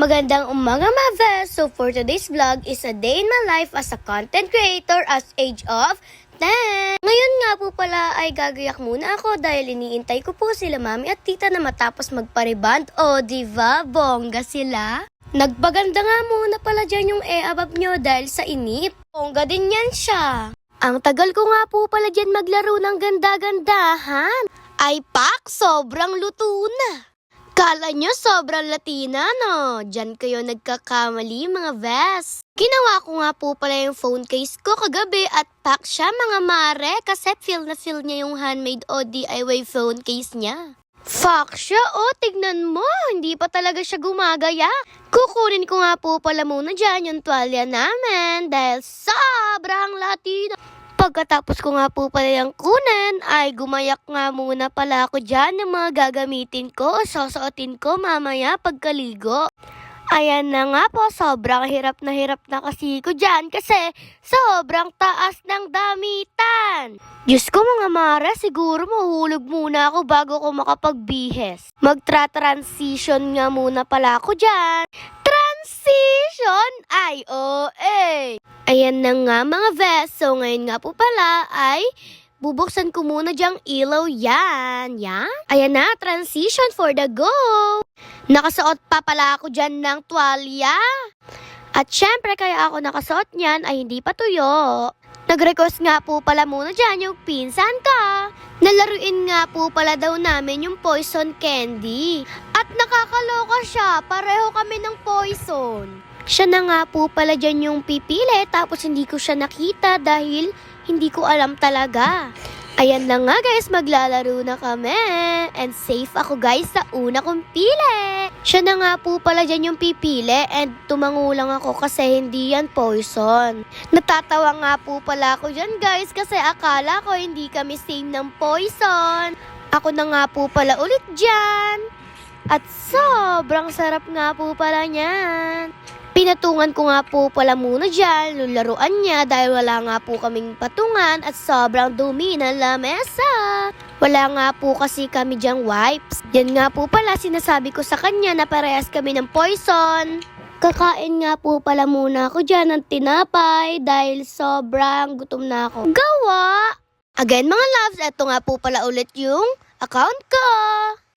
Magandang umaga, Maves! So for today's vlog is a day in my life as a content creator as age of 10. Ngayon nga po pala ay gagayak muna ako dahil iniintay ko po sila mami at tita na matapos magpariband. O diba, bongga sila? Nagpaganda nga muna pala dyan yung abab nyo dahil sa inip. Bongga din yan siya. Ang tagal ko nga po pala dyan maglaro ng ganda-gandahan. Ay pak, sobrang luto na. Kala nyo sobrang Latina, no? Diyan kayo nagkakamali, mga Ves. Ginawa ko nga po pala yung phone case ko kagabi at pack siya, mga mare, kasi feel na feel niya yung handmade o DIY phone case niya. Fuck siya, tignan mo, hindi pa talaga siya gumagaya. Kukunin ko nga po pala muna dyan yung tuwalya namin dahil sobrang Latina. Pagkatapos ko nga po pala yung kunin, ay gumayak nga muna pala ako dyan ng mga gagamitin ko o susuotin ko mamaya pagkaligo. Ayan na nga po, sobrang hirap na kasi ko dyan kasi sobrang taas ng damitan. Diyos ko mga mara, siguro mahulog muna ako bago ko makapagbihes. Magtra-transition nga muna pala ako dyan. Transition? Ay, Ayan na nga mga Ves. So ngayon nga po pala ay bubuksan ko muna dyang ilaw yan. Yan. Ayan na, transition for the go. Nakasuot pa pala ako dyan ng tuwalya. At syempre kaya ako nakasuot niyan ay hindi pa tuyo. Nag-request nga po pala muna dyan yung pinsan ka. Nalaruin nga po pala daw namin yung poison candy. At nakakaloka siya, pareho kami ng poison. Siya na nga po pala dyan yung pipili tapos hindi ko siya nakita dahil hindi ko alam talaga. Ayan na nga guys, maglalaro na kami. And safe ako guys sa una kong pili. Siya na nga po pala dyan yung pipili and tumangulang ako kasi hindi yan poison. Natatawa nga po pala ako dyan guys kasi akala ko hindi kami same ng poison. Ako na nga po pala ulit dyan. At sobrang sarap nga po pala niyan. Pinatungan ko nga po pala muna dyan yung laruan niya dahil wala nga po kaming patungan at sobrang dumi ng lamesa. Wala nga po kasi kami dyang wipes. Yan nga po pala sinasabi ko sa kanya na parehas kami ng poison. Kakain nga po pala muna ako dyan ng tinapay dahil sobrang gutom na ako. Gawa! Again mga loves, eto nga po pala ulit yung account ko.